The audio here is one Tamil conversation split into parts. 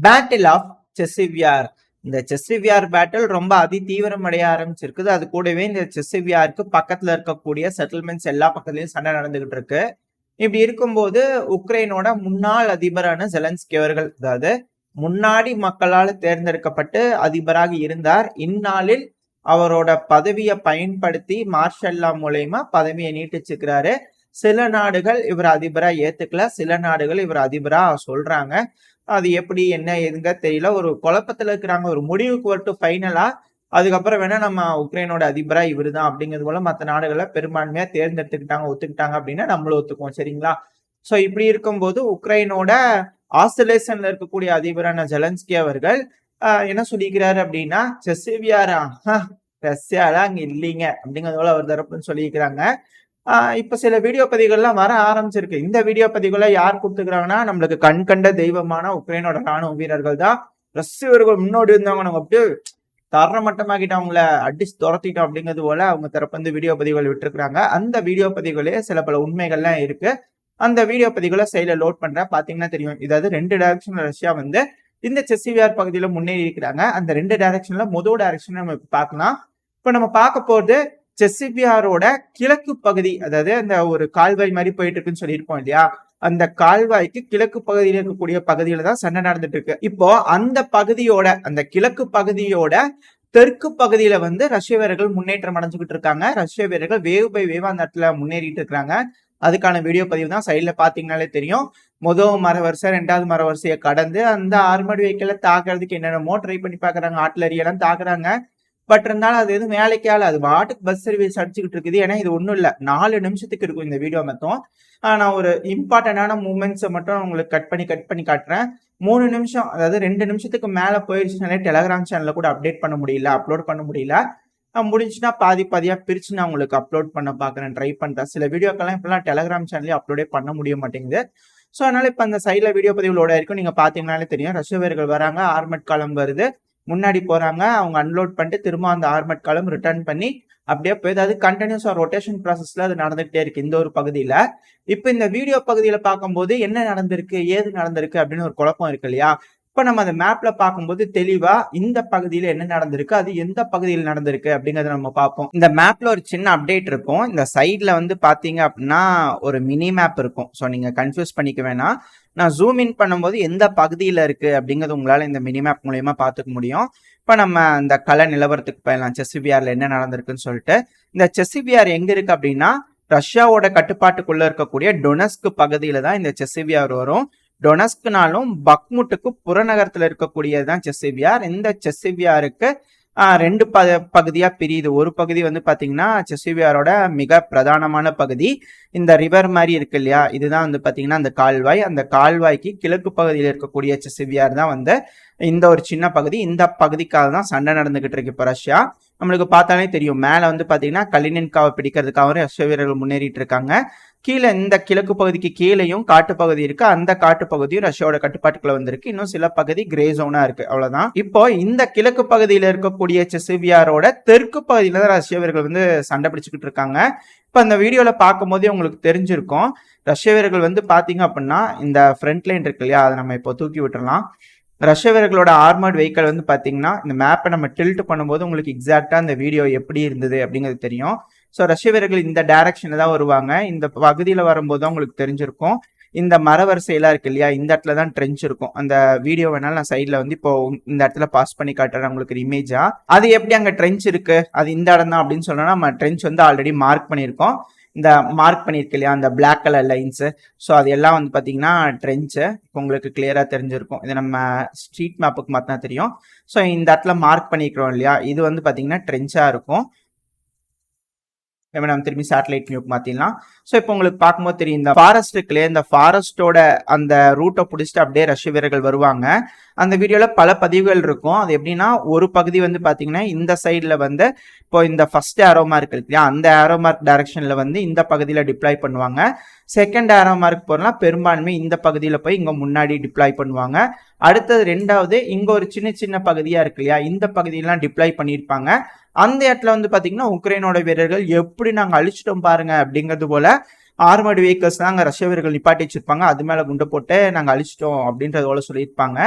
Battle of செசிவியார். இந்த செசிவியார் பேட்டில் ரொம்ப அதி தீவிரமடைய ஆரம்பிச்சிருக்குது. அது கூடவே இந்த செசிவியாருக்கு பக்கத்துல இருக்கக்கூடிய செட்டில்மெண்ட்ஸ் எல்லா பக்கத்துலயும் சண்டை நடந்துகிட்டு இருக்கு. இப்படி இருக்கும்போது உக்ரைனோட முன்னாள் அதிபரான ஜெலன்ஸ்கி அவர்கள், அதாவது முன்னாடி மக்களால் தேர்ந்தெடுக்கப்பட்டு அதிபராக இருந்தார். இந்நாளில் அவரோட பதவியை பயன்படுத்தி மார்ஷல்லா மூலயமா பதவியை நீட்டிச்சுக்கிறாரு. சில நாடுகள் இவர் அதிபரா ஏத்துக்கல, சில நாடுகள் இவர் அதிபரா சொல்றாங்க. அது எப்படி என்ன எதுங்க தெரியல, ஒரு குழப்பத்துல இருக்கிறாங்க. ஒரு முடிவுக்கு வரட்டும் ஃபைனலா, அதுக்கப்புறம் வேணா நம்ம உக்ரைனோட அதிபரா இவரு தான் அப்படிங்கிறது போல மற்ற நாடுகளை பெரும்பான்மையா தேர்ந்தெடுத்துக்கிட்டாங்க, ஒத்துக்கிட்டாங்க அப்படின்னா நம்மளும் ஒத்துக்குவோம். சரிங்களா? சோ இப்படி இருக்கும்போது உக்ரைனோட ஆஸ்திரேலியன்ல இருக்கக்கூடிய அதிபரான ஜெலன்ஸ்கி அவர்கள் என்ன சொல்லிக்கிறாரு அப்படின்னா, செசிவியாரா ரஷ்யாலாம் அங்க இல்லைங்க அப்படிங்கிறது போல அவர் தரப்புன்னு சொல்லியிருக்கிறாங்க. இப்ப சில வீடியோ பதிவுகள்லாம் வர ஆரம்பிச்சிருக்கு. இந்த வீடியோ பதிவுகளை யார் கொடுத்துக்கிறாங்கன்னா, நம்மளுக்கு கண் கண்ட தெய்வமான உக்ரைனோட ராணுவ வீரர்கள் தான். ரஷ்யர்கள் முன்னோடி இருந்தவங்க நம்ம அப்படியே தரமட்டமாக்கிட்டு அவங்கள அடிச்சு துரத்திட்டோம் அப்படிங்கிறது போல அவங்க தரப்பு வந்து வீடியோ பதிவுகள் விட்டுருக்காங்க. அந்த வீடியோ பதிவுகளே சில பல உண்மைகள்லாம் இருக்கு. அந்த வீடியோ பதிவுகளை சைட்ல லோட் பண்றேன், பாத்தீங்கன்னா தெரியும். இதாவது 2 டைரக்ஷன்ல ரஷ்யா வந்து இந்த செசிவியார் பகுதியில முன்னேறி இருக்கிறாங்க. அந்த 2 டைரக்ஷன்ல முதல் டைரக்ஷன் நம்ம பார்க்கலாம். இப்ப நம்ம பார்க்க போறது செசிவியாரோட கிழக்கு பகுதி, அதாவது அந்த ஒரு கால்வாய் மாதிரி போயிட்டு இருக்குன்னு சொல்லியிருப்போம் இல்லையா, அந்த கால்வாய்க்கு கிழக்கு பகுதியில் இருக்கக்கூடிய பகுதியில தான் சண்டை நடந்துட்டு இருக்கு. இப்போ அந்த பகுதியோட, அந்த கிழக்கு பகுதியோட தெற்கு பகுதியில வந்து ரஷ்ய வீரர்கள் முன்னேற்றம் அடைஞ்சுக்கிட்டு இருக்காங்க. ரஷ்ய வீரர்கள் வேவ் பை வேவ் அந்த இடத்துல முன்னேறிட்டு இருக்காங்க. அதுக்கான வீடியோ பதிவு தான் சைட்ல பாத்தீங்கன்னாலே தெரியும். முதல் மரவரிசை 2வது மரவரிசையை கடந்து அந்த ஆர்மட் வெஹிக்கிளை தாக்குறதுக்கு என்னென்னமோ ட்ரை பண்ணி பாக்குறாங்க, ஆர்ட்லரி எல்லாம் தாக்குறாங்க. பட் இருந்தாலும் அது எதுவும் வேலைக்கு ஆகல. அது வாட்டுக்கு பஸ் சர்வீஸ் அடிச்சுக்கிட்டு இருக்குது. ஏன்னா இது ஒன்றும் இல்லை, 4 நிமிஷத்துக்கு இருக்கும் இந்த வீடியோ மொத்தம். நான் ஒரு இம்பார்ட்டன்டான மூமெண்ட்ஸை மட்டும் உங்களுக்கு கட் பண்ணி காட்டுறேன். 3 நிமிஷம், அதாவது 2 நிமிஷத்துக்கு மேல போயிடுச்சுனாலே டெலகிராம் சேனல்ல கூட அப்டேட் பண்ண முடியல, அப்லோட் பண்ண முடியல. முடிஞ்சுன்னா பாதியா பிரிச்சு நான் உங்களுக்கு அப்லோட் பண்ண பாக்குறேன், ட்ரை பண்றேன். சில வீடியோக்கெல்லாம் இப்பெல்லாம் டெலகிராம் சேனல்ல அப்லோடே பண்ண முடிய மாட்டேங்குது. ஸோ அதனால இப்ப அந்த சைட்ல வீடியோ பதிவுகளோட இருக்கும், நீங்க பாத்தீங்கன்னாலே தெரியும். ரஷ்ய வீரர்கள் வராங்க, ஆர்மட் காலம் வருது, முன்னாடி போறாங்க, அவங்க அன்லோட் பண்ணிட்டு திரும்ப அந்த ஆர்மட் காலம் ரிட்டர்ன் பண்ணி அப்படியே போய், அது கண்டினியூஸா ரொட்டேஷன் ப்ராசஸ்ல அது நடந்துகிட்டே இருக்கு இந்த ஒரு பகுதியில. இப்ப இந்த வீடியோ பகுதியில பார்க்கும்போது என்ன நடந்திருக்கு, ஏது நடந்திருக்கு அப்படின்னு ஒரு குழப்பம் இருக்கு இல்லையா. இப்ப நம்ம அந்த மேப்ல பார்க்கும்போது தெளிவா இந்த பகுதியில என்ன நடந்திருக்கு, அது எந்த பகுதியில் நடந்திருக்கு அப்படிங்கறத நம்ம பார்ப்போம். இந்த மேப்ல ஒரு சின்ன அப்டேட் இருக்கும். இந்த சைட்ல வந்து பாத்தீங்க அப்படின்னா ஒரு மினி மேப் இருக்கும். ஸோ நீங்க கன்ஃபியூஸ் பண்ணிக்க வேணாம். நான் ஜூம் இன் பண்ணும்போது எந்த பகுதியில இருக்கு அப்படிங்கிறது உங்களால இந்த மினி மேப் மூலயமா பார்த்துக்க முடியும். இப்ப நம்ம இந்த கல நிலவரத்துக்கு போயிடலாம், செசிவியார்ல என்ன நடந்திருக்குன்னு சொல்லிட்டு. இந்த செசிவியார் எங்க இருக்கு அப்படின்னா, ரஷ்யாவோட கட்டுப்பாட்டுக்குள்ள இருக்கக்கூடிய டொனஸ்க் பகுதியில தான் இந்த செசிவியார் வரும். டொனஸ்க்னாலும் பக்முட்டுக்கு புறநகரத்துல இருக்கக்கூடியதுதான் செசிவியார். இந்த செசிவியாருக்கு 2 பகுதியா பிரியுது. ஒரு பகுதி வந்து பாத்தீங்கன்னா செசிவியாரோட மிக பிரதானமான பகுதி, இந்த ரிவர் மாதிரி இருக்கு இல்லையா, இதுதான் வந்து பாத்தீங்கன்னா அந்த கால்வாய். அந்த கால்வாய்க்கு கிழக்கு பகுதியில் இருக்கக்கூடிய செசிவியார் தான் வந்து இந்த ஒரு சின்ன பகுதி. இந்த பகுதிக்காக தான் சண்டை நடந்துகிட்டு இருக்கு இப்ப ரஷ்யா. நம்மளுக்கு பார்த்தாலே தெரியும், மேல வந்து பாத்தீங்கன்னா கலினின்காவை பிடிக்கிறதுக்காக ரஷ்ய வீரர்கள் முன்னேறிட்டு இருக்காங்க. கீழே இந்த கிழக்கு பகுதிக்கு கீழேயும் காட்டு பகுதி இருக்கு, அந்த காட்டு பகுதியும் ரஷ்யாவோட கட்டுப்பாட்டுக்குள்ள வந்திருக்கு. இன்னும் சில பகுதி கிரே ஜோனா இருக்கு, அவ்வளவுதான். இப்போ இந்த கிழக்கு பகுதியில இருக்கக்கூடிய செசிவியாரோட தெற்கு பகுதியில தான் ரஷ்ய வீரர்கள் வந்து சண்டை பிடிச்சுக்கிட்டு இருக்காங்க. இப்ப அந்த வீடியோல பார்க்கும் போதே உங்களுக்கு தெரிஞ்சிருக்கும், ரஷ்ய வீரர்கள் வந்து பாத்தீங்க அப்படின்னா இந்த ஃப்ரண்ட் லைன் இருக்கு இல்லையா, அதை நம்ம இப்போ தூக்கி விட்டுறலாம். ரஷ்ய வீரர்களோட ஆர்மர்ட் வெஹிக்கிள் வந்து பாத்தீங்கன்னா இந்த மேப்பை நம்ம டில்ட் பண்ணும்போது உங்களுக்கு எக்ஸாக்டா இந்த வீடியோ எப்படி இருந்தது அப்படிங்கிறது தெரியும். ஸோ ரஷ்ய வீரர்கள் இந்த டைரக்ஷன்ல தான் வருவாங்க. இந்த பகுதியில வரும்போது தான் உங்களுக்கு தெரிஞ்சிருக்கும், இந்த மரவரிசையெல்லாம் இருக்கு இல்லையா, இந்த இடத்துல தான் ட்ரெஞ்ச் இருக்கும். அந்த வீடியோ வேணாலும் நான் சைட்ல வந்து இப்போ இந்த இடத்துல பாஸ் பண்ணி காட்டுறேன் உங்களுக்கு ஒரு இமேஜா. அது எப்படி அங்க ட்ரெஞ்ச் இருக்கு, அது இந்த இடம் தான் அப்படின்னு சொன்னா, நம்ம ட்ரெஞ்ச் வந்து ஆல்ரெடி மார்க் பண்ணியிருக்கோம். இந்த மார்க் பண்ணிருக்கு இல்லையா அந்த பிளாக் கலர் லைன்ஸ், ஸோ அது எல்லாம் வந்து பாத்தீங்கன்னா ட்ரெஞ்சு. உங்களுக்கு கிளியரா தெரிஞ்சிருக்கும், இது நம்ம ஸ்ட்ரீட் மேப்புக்கு மாத்தினா தெரியும். ஸோ இந்த இடத்துல மார்க் பண்ணிக்கிறோம் இல்லையா, இது வந்து பாத்தீங்கன்னா ட்ரெஞ்சா இருக்கும். நம்ம திரும்பி சேட்டலைட் வியூக்கு மாத்திடலாம். ஸோ இப்போ உங்களுக்கு பார்க்கும்போது தெரியும், இந்த ஃபாரஸ்ட் இருக்குல்லையே, இந்த ஃபாரஸ்டோட அந்த ரூட்டை பிடிச்சிட்டு அப்படியே ரஷ்ய வீரர்கள் வருவாங்க. அந்த வீடியோல பல பதிவுகள் இருக்கும். அது எப்படின்னா, ஒரு பகுதி வந்து பாத்தீங்கன்னா இந்த சைட்ல வந்து இப்போ இந்த ஃபர்ஸ்ட் ஏரோ மார்க் இருக்கு இல்லையா, அந்த ஏரோ மார்க் டைரக்ஷன்ல வந்து இந்த பகுதியில டிப்ளாய் பண்ணுவாங்க. செகண்ட் ஏரோ மார்க் போறலாம் பெரும்பான்மை இந்த பகுதியில போய் இங்க முன்னாடி டிப்ளாய் பண்ணுவாங்க. அடுத்தது 2வது இங்க ஒரு சின்ன சின்ன பகுதியா இருக்கு இல்லையா, இந்த பகுதியெல்லாம் டிப்ளாய் பண்ணியிருப்பாங்க. அந்த இடத்துல வந்து பாத்தீங்கன்னா உக்ரைனோட வீரர்கள் எப்படி நாங்க அழிச்சிட்டோம் பாருங்க அப்படிங்கிறது போல ஆர்மர்டு வெஹிக்கிள்ஸ் தான் அங்க ரஷ்ய வீரர்கள் நிப்பாட்டி வச்சிருப்பாங்க, அது மேல குண்டு போட்டு நாங்க அழிச்சிட்டோம் அப்படின்றது போல சொல்லியிருப்பாங்க.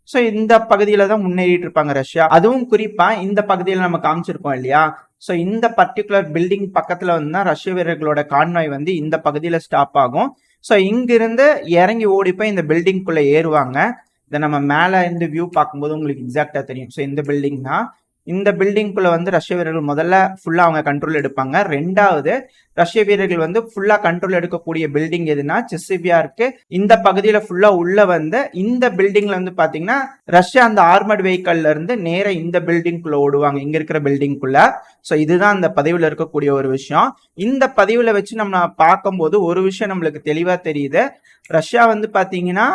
ஸோ இந்த பகுதியில தான் முன்னேறிட்டு இருப்பாங்க ரஷ்யா. அதுவும் குறிப்பா இந்த பகுதியில நம்ம காமிச்சிருக்கோம் இல்லையா? ஸோ இந்த பர்டிகுலர் பில்டிங் பக்கத்துல வந்து தான் ரஷ்ய வீரர்களோட கான்வாய் வந்து இந்த பகுதியில ஸ்டாப் ஆகும். ஸோ இங்கிருந்து இறங்கி ஓடி போய் இந்த பில்டிங்குள்ள ஏறுவாங்க. இதை நம்ம மேல இருந்து வியூ பார்க்கும்போது உங்களுக்கு எக்ஸாக்டா தெரியும். ஸோ இந்த பில்டிங் தான். இந்த பில்டிங்குள்ள வந்து ரஷ்ய வீரர்கள் முதல்ல ஃபுல்லா அவங்க கண்ட்ரோல் எடுப்பாங்க. ரெண்டாவது ரஷ்ய வீரர்கள் வந்து ஃபுல்லா கண்ட்ரோல் எடுக்கக்கூடிய பில்டிங் எதுனா செசிவியாருக்கு இந்த பகுதியில ஃபுல்லா உள்ள வந்து இந்த பில்டிங்ல வந்து பாத்தீங்கன்னா ரஷ்யா அந்த ஆர்மர்ட் வெஹிக்கல்ல இருந்து நேர இந்த பில்டிங்குள்ள ஓடுவாங்க, இங்க இருக்கிற பில்டிங்குள்ள. ஸோ இதுதான் அந்த பதிவுல இருக்கக்கூடிய ஒரு விஷயம். இந்த பதிவுல வச்சு நம்ம பார்க்கும்போது ஒரு விஷயம் நம்மளுக்கு தெளிவா தெரியுது. ரஷ்யா வந்து பாத்தீங்கன்னா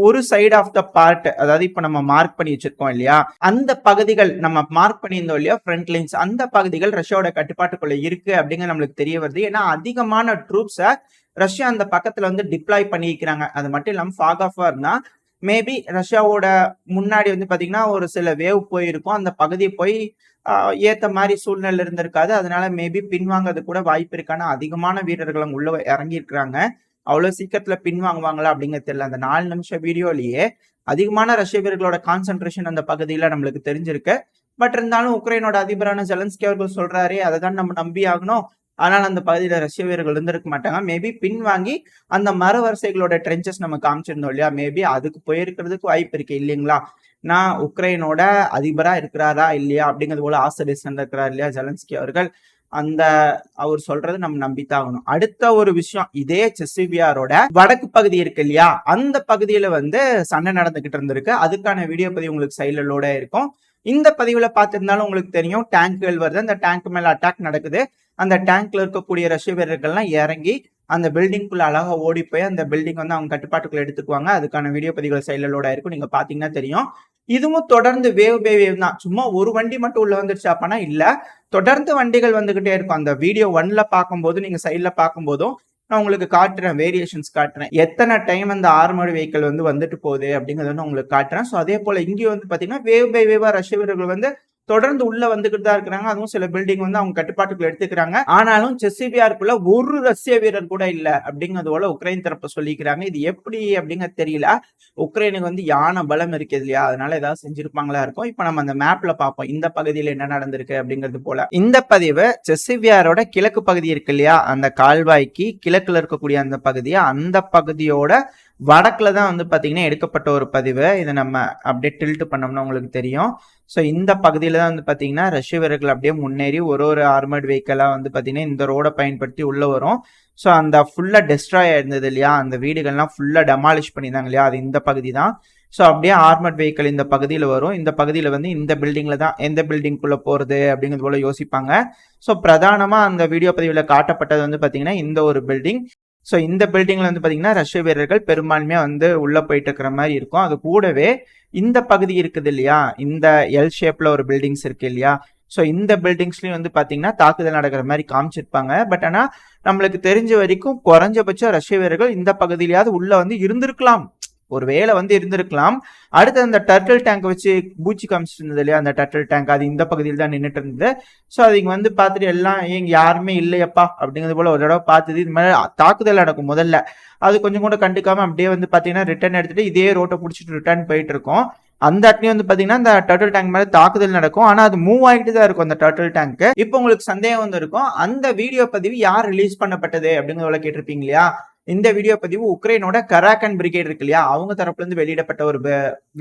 ஒரு சைடு ஆஃப் த பார்ட், அதாவது இப்ப நம்ம மார்க் பண்ணி வச்சிருக்கோம் இல்லையா, அந்த பகுதிகள் நம்ம மார்க் பண்ணியிருந்தோம் இல்லையா ஃப்ரண்ட் லைன்ஸ், அந்த பகுதிகள் ரஷ்யாவோட கட்டுப்பாட்டுக்குள்ள இருக்கு அப்படிங்கிற நம்மளுக்கு தெரிய வருது. ஏன்னா அதிகமான ட்ரூப்ஸை ரஷ்யா அந்த பக்கத்துல வந்து டிப்ளாய் பண்ணிக்கிறாங்க. அது மட்டும் இல்லாம ஃபாக் ஆஃப் வார்னா மேபி ரஷ்யாவோட முன்னாடி வந்து பாத்தீங்கன்னா ஒரு சில வேவ் போயிருக்கும், அந்த பகுதியை போய் ஏத்த மாதிரி சூழ்நிலை இருந்திருக்காது. அதனால மேபி பின்வாங்கிறது கூட வாய்ப்பு இருக்கான அதிகமான வீரர்கள் அங்க உள்ள இறங்கி இருக்கிறாங்க. அவ்வளவு சீக்கிரத்துல பின்வாங்குவாங்களா அப்படிங்கிறது தெரியல. அந்த 4 நிமிஷம் வீடியோலயே அதிகமான ரஷ்ய வீரர்களோட கான்சென்ட்ரேஷன் அந்த பகுதியில நம்மளுக்கு தெரிஞ்சிருக்கு. பட் இருந்தாலும் உக்ரைனோட அதிபரான ஜெலன்ஸ்கி அவர்கள் சொல்றாரு, அதை தான் நம்ம நம்பி ஆகணும். ஆனால் அந்த பகுதியில ரஷ்ய வீரர்கள் இருந்திருக்க மாட்டாங்க. மேபி பின்வாங்கி அந்த மர வரிசைகளோட ட்ரென்ச்சஸ் நம்ம காமிச்சிருந்தோம் இல்லையா, மேபி அதுக்கு போயிருக்கிறதுக்கு வாய்ப்பு இருக்கு இல்லைங்களா. நான் உக்ரைனோட அதிபரா இருக்கிறாரா இல்லையா அப்படிங்கிறது போல ஆசடிசன் இருக்கிறார் இல்லையா ஜெலன்ஸ்கி அவர்கள், அந்த அவர் சொல்றது நம்ம நம்பித்தான் ஆகணும். அடுத்த ஒரு விஷயம், இதே செசிவியாரோட வடக்கு பகுதி இருக்கு இல்லையா, அந்த பகுதியில வந்து சண்டை நடந்துகிட்டு இருந்திருக்கு. அதுக்கான வீடியோ பதிவு உங்களுக்கு சைட்ல லோட இருக்கும். இந்த பதிவுல பார்த்திருந்தாலும் உங்களுக்கு தெரியும், டேங்குகள் வருது, அந்த டேங்க் மேல அட்டாக் நடக்குது. அந்த டேங்க்ல இருக்கக்கூடிய ரஷ்ய வீரர்கள்லாம் இறங்கி அந்த பில்டிங்குள்ள அழகா ஓடி போய் அந்த பில்டிங் வந்து அவங்க கட்டுப்பாட்டுக்குள்ள எடுத்துக்குவாங்க. அதுக்கான வீடியோ பதிவுகள் சைட்ல லோட இருக்கும், நீங்க பாத்தீங்கன்னா தெரியும். இதுவும் தொடர்ந்து வேவ் பை வேவ் தான். சும்மா ஒரு வண்டி மட்டும் உள்ள வந்துருச்சு அப்பனா இல்ல, தொடர்ந்து வண்டிகள் வந்துகிட்டே இருக்கும். அந்த வீடியோ 1ல பார்க்கும்போது நீங்க சைட்ல பார்க்கும்போதும் நான் உங்களுக்கு காட்டுறேன், வேரியேஷன்ஸ் காட்டுறேன், எத்தனை டைம் அந்த ஆர்மர்டு வெஹிக்கிள் வந்து வந்துட்டு போகுது அப்படிங்கறத வந்து உங்களுக்கு காட்டுறேன். ஸோ அதே போல இங்கேயும் வந்து பாத்தீங்கன்னா வேவ் பை வேவா ரஷ்ய வீரர்கள் வந்து தொடர்ந்து உள்ள வந்துகிட்டு தான் இருக்கிறாங்க. அதுவும் சில பில்டிங் வந்து அவங்க கட்டுப்பாட்டுக்குள்ள எடுத்துக்கிறாங்க. ஆனாலும் செசிவியாருக்குள்ள ஒரு ரஷ்ய வீரர் கூட இல்ல அப்படிங்கிறது போல உக்ரைன் தரப்பு சொல்லிக்கிறாங்க. இது எப்படி அப்படிங்கிறது தெரியல. உக்ரைனுக்கு வந்து யானை பலம் இருக்கு இல்லையா, அதனால ஏதாவது செஞ்சிருப்பாங்களா இருக்கும். இப்ப நம்ம அந்த மேப்ல பார்ப்போம் இந்த பகுதியில் என்ன நடந்திருக்கு அப்படிங்கிறது போல. இந்த பதிவு செசிவியாரோட கிழக்கு பகுதி இருக்கு இல்லையா, அந்த கால்வாய்க்கு கிழக்குல இருக்கக்கூடிய அந்த பகுதியை, அந்த பகுதியோட வடக்குல தான் வந்து பாத்தீங்கன்னா எடுக்கப்பட்ட ஒரு பதிவு. இதை நம்ம அப்படியே டில்ட் பண்ணோம்னா உங்களுக்கு தெரியும். ஸோ இந்த பகுதியில தான் வந்து பாத்தீங்கன்னா ரஷ்ய வீரர்கள் அப்படியே முன்னேறி ஒரு ஆர்மர்ட் வெஹிக்கிளா வந்து பாத்தீங்கன்னா இந்த ரோட பயன்படுத்தி உள்ள வரும். ஸோ அந்த ஃபுல்லா டெஸ்ட்ராய் ஆயிருந்தது இல்லையா, அந்த வீடுகள்லாம் ஃபுல்லா டெமாலிஷ் பண்ணியிருந்தாங்க இல்லையா, அது இந்த பகுதி தான். ஸோ அப்படியே ஆர்மர்ட் வெஹிக்கிள் இந்த பகுதியில் வரும். இந்த பகுதியில் வந்து இந்த பில்டிங்ல தான் எந்த பில்டிங்குள்ள போறது அப்படிங்கிறது போல யோசிப்பாங்க. ஸோ பிரதானமா அந்த வீடியோ பதிவில் காட்டப்பட்டது வந்து பாத்தீங்கன்னா இந்த ஒரு பில்டிங். ஸோ இந்த பில்டிங்ல வந்து பாத்தீங்கன்னா ரஷ்ய வீரர்கள் பெரும்பான்மையா வந்து உள்ள போயிட்டு இருக்கிற மாதிரி இருக்கும். அது கூடவே இந்த பகுதி இருக்குது இல்லையா, இந்த எல் ஷேப்ல ஒரு பில்டிங்ஸ் இருக்கு இல்லையா, ஸோ இந்த பில்டிங்ஸ்லயும் வந்து பாத்தீங்கன்னா தாக்குதல் நடக்கிற மாதிரி காமிச்சிருப்பாங்க. பட் ஆனா நம்மளுக்கு தெரிஞ்ச வரைக்கும் குறைஞ்சபட்சம் ரஷ்ய வீரர்கள் இந்த பகுதியிலாவது உள்ள வந்து இருந்திருக்கலாம், ஒரு வேலை வந்து இருந்திருக்கலாம். அடுத்து அந்த டர்ட்டில் டேங்க் வச்சு பூச்சி காமிச்சிட்டு இருந்தது இல்லையா, அந்த டர்ட்டில் டேங்க் அது இந்த பகுதியில் தான் நின்றுட்டு இருந்தது. ஸோ அது இங்க வந்து பார்த்துட்டு எல்லாம் இங்க யாருமே இல்லையப்பா அப்படிங்கிறது போல ஒரு தடவை பார்த்தது. இது மாதிரி தாக்குதல் நடக்கும் முதல்ல, அது கொஞ்சம் கூட கண்டுக்காம அப்படியே வந்து பாத்தீங்கன்னா ரிட்டர்ன் எடுத்துட்டு இதே ரோட்டை பிடிச்சிட்டு ரிட்டர்ன் போயிட்டு இருக்கோம். அந்த இடத்துலயும் வந்து பாத்தீங்கன்னா இந்த டர்ட்டில் டேங்க் மேல தாக்குதல் நடக்கும். ஆனா அது மூவ் ஆகிட்டு தான் இருக்கும் அந்த டர்ட்டில் டேங்க். இப்போ உங்களுக்கு சந்தேகம் வந்து இருக்கும், அந்த வீடியோ பதிவு யார் ரிலீஸ் பண்ணப்பட்டது அப்படிங்கிறத கேட்டிருப்பீங்க இல்லையா. இந்த வீடியோ பதிவு உக்ரைனோட கராக்கன் பிரிகேட் இருக்கு இல்லையா, அவங்க தரப்புல இருந்து வெளியிடப்பட்ட ஒரு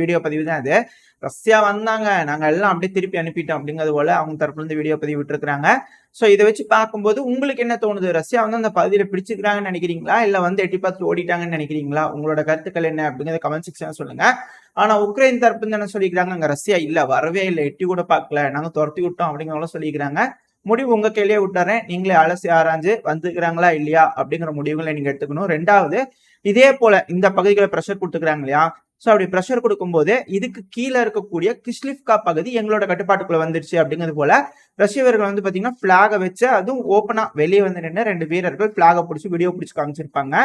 வீடியோ பதிவு தான் அது. ரஷ்யா வந்தாங்க, நாங்க எல்லாம் அப்படியே திருப்பி அனுப்பிட்டோம் அப்படிங்கிறது போல அவங்க தரப்புல இருந்து வீடியோ பதிவு விட்டுருக்காங்க. சோ இதை வச்சு பார்க்கும்போது உங்களுக்கு என்ன தோணுது, ரஷ்யா வந்து அந்த பகுதியில பிடிச்சிருக்காங்கன்னு நினைக்கிறீங்களா, இல்ல வந்து எட்டி பார்த்து ஓடிட்டாங்கன்னு நினைக்கிறீங்களா? உங்களோட கருத்துக்கள் என்ன அப்படிங்கிறத கமெண்ட் செக்ஷன் சொல்லுங்க. ஆனா உக்ரைன் தரப்பு இருந்து என்ன சொல்லிக்கிறாங்க, அங்க ரஷ்யா இல்ல, வரவே இல்லை, எட்டி கூட பார்க்கல, நாங்க துரத்தி விட்டோம் அப்படிங்கிறத சொல்லிக்கிறாங்க. முடிவு உங்க கையிலேயே விட்டுறேன், நீங்களே அலசி ஆராய்ஞ்சு வந்துக்கிறாங்களா இல்லையா அப்படிங்கிற முடிவுகளை நீங்க எடுத்துக்கணும். ரெண்டாவது, இதே போல இந்த பகுதிகளை பிரஷர் கொடுத்துக்கிறாங்க இல்லையா, சோ அப்படி பிரஷர் கொடுக்கும்போது இதுக்கு கீழே இருக்கக்கூடிய கிஸ்லிவ்கா பகுதி எங்களோட கட்டுப்பாட்டுக்குள்ள வந்துருச்சு அப்படிங்கிறது போல ரஷ்ய வீரர்கள் வந்து பாத்தீங்கன்னா பிளாக வச்சு, அதுவும் ஓப்பனா வெளியே வந்து நின்று 2 வீரர்கள் பிளாக பிடிச்சி வீடியோ பிடிச்சி காமிச்சிருப்பாங்க.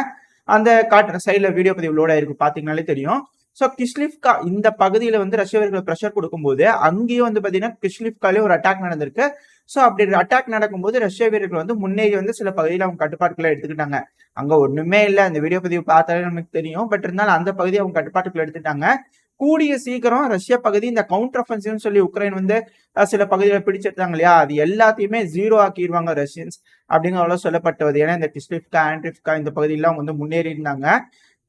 அந்த காட்டுற சைட்ல வீடியோ பதிவு லோட இருக்கு, பாத்தீங்கன்னாலே தெரியும். சோ கிஸ்லிவ்கா இந்த பகுதியில வந்து ரஷ்ய வீரர்கள் பிரஷர் கொடுக்கும்போது அங்கேயும் வந்து பாத்தீங்கன்னா கிஸ்லிவ்காலே ஒரு அட்டாக் நடந்திருக்கு. சோ அப்படி அட்டாக் நடக்கும்போது ரஷ்ய வீரர்கள் வந்து முன்னேறி வந்து சில பகுதியில் அவங்க கட்டுப்பாட்டுக்குள்ள எடுத்துக்கிட்டாங்க. அங்க ஒண்ணுமே இல்லை, அந்த வீடியோ பதிவு பார்த்தாலே நமக்கு தெரியும். பட் இருந்தாலும் அந்த பகுதியை அவங்க கட்டுப்பாட்டுக்குள்ள எடுத்துட்டாங்க. கூடிய சீக்கிரம் ரஷ்ய பகுதி இந்த கவுண்டர் அஃபென்சிவ்னு சொல்லி உக்ரைன் வந்து சில பகுதிகளை பிடிச்சிருந்தாங்க இல்லையா, அது எல்லாத்தையுமே ஜீரோ ஆக்கிடுவாங்க ரஷ்யன்ஸ் அப்படிங்கிற சொல்லப்பட்டது. ஏன்னா இந்த கிஸ்லிவ்கா, ஆண்ட்ரிவ்கா இந்த பகுதியெல்லாம் வந்து முன்னேறி இருந்தாங்க.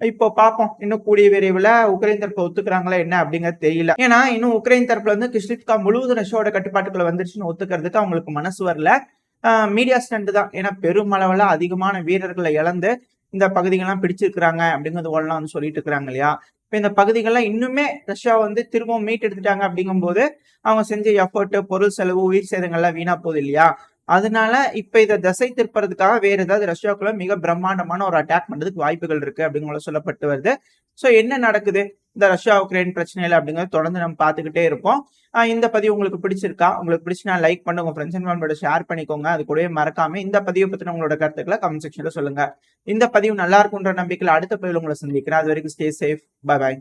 இப்போ பார்ப்போம், இன்னும் கூடிய விரைவில் உக்ரைன் தரப்பு ஒத்துக்கிறாங்களா என்ன அப்படிங்கிறது தெரியல. ஏன்னா இன்னும் உக்ரைன் தரப்புல வந்து கிஸ்லிவ்கா முழுவதும் ரஷ்யாவோட கட்டுப்பாட்டுக்குள்ள வந்துருச்சுன்னு ஒத்துக்கிறதுக்கு அவங்களுக்கு மனசு வரல. மீடியா ஸ்டண்ட் தான். ஏன்னா பெருமளவுல அதிகமான வீரர்களை இழந்து இந்த பகுதிகள்லாம் பிடிச்சிருக்கிறாங்க அப்படிங்கிறது ஒல்லாம் வந்து சொல்லிட்டு இருக்கிறாங்க இல்லையா. இப்ப இந்த பகுதிகள்லாம் இன்னுமே ரஷ்யா வந்து திரும்பவும் மீட் எடுத்துட்டாங்க அப்படிங்கும் போது அவங்க செஞ்ச எஃபர்ட், பொருள் செலவு, உயிர் சேதங்கள்லாம் வீணா போகுது இல்லையா. அதனால இப்ப இதை திசை திருப்பறதுக்காக வேற ஏதாவது ரஷ்யாவுக்குள்ள மிக பிரம்மாண்டமான ஒரு அட்டாக் பண்றதுக்கு வாய்ப்புகள் இருக்கு அப்படிங்கிற சொல்லப்பட்டு வருது. சோ என்ன நடக்குது இந்த ரஷ்யா உக்ரைன் பிரச்சனையில அப்படிங்கறது தொடர்ந்து நம்ம பார்த்துக்கிட்டே இருப்போம். இந்த பதிவு உங்களுக்கு பிடிச்சிருக்கா? உங்களுக்கு பிடிச்சினா லைக் பண்ணி உங்க ஃப்ரெண்ட்ஸ் அண்ட் ஃபேமிலியோட ஷேர் பண்ணிக்கோங்க. அது கூடவே மறக்காம இந்த பதிவை பத்தின உங்களோட கருத்துக்களை கமெண்ட் செக்ஷன்ல சொல்லுங்க. இந்த பதிவு நல்லா இருக்குன்ற நம்பிக்கையில அடுத்த பதிவில் உங்களை சந்திக்கிறேன். அது வரைக்கும் ஸ்டே சேஃப். Bye bye.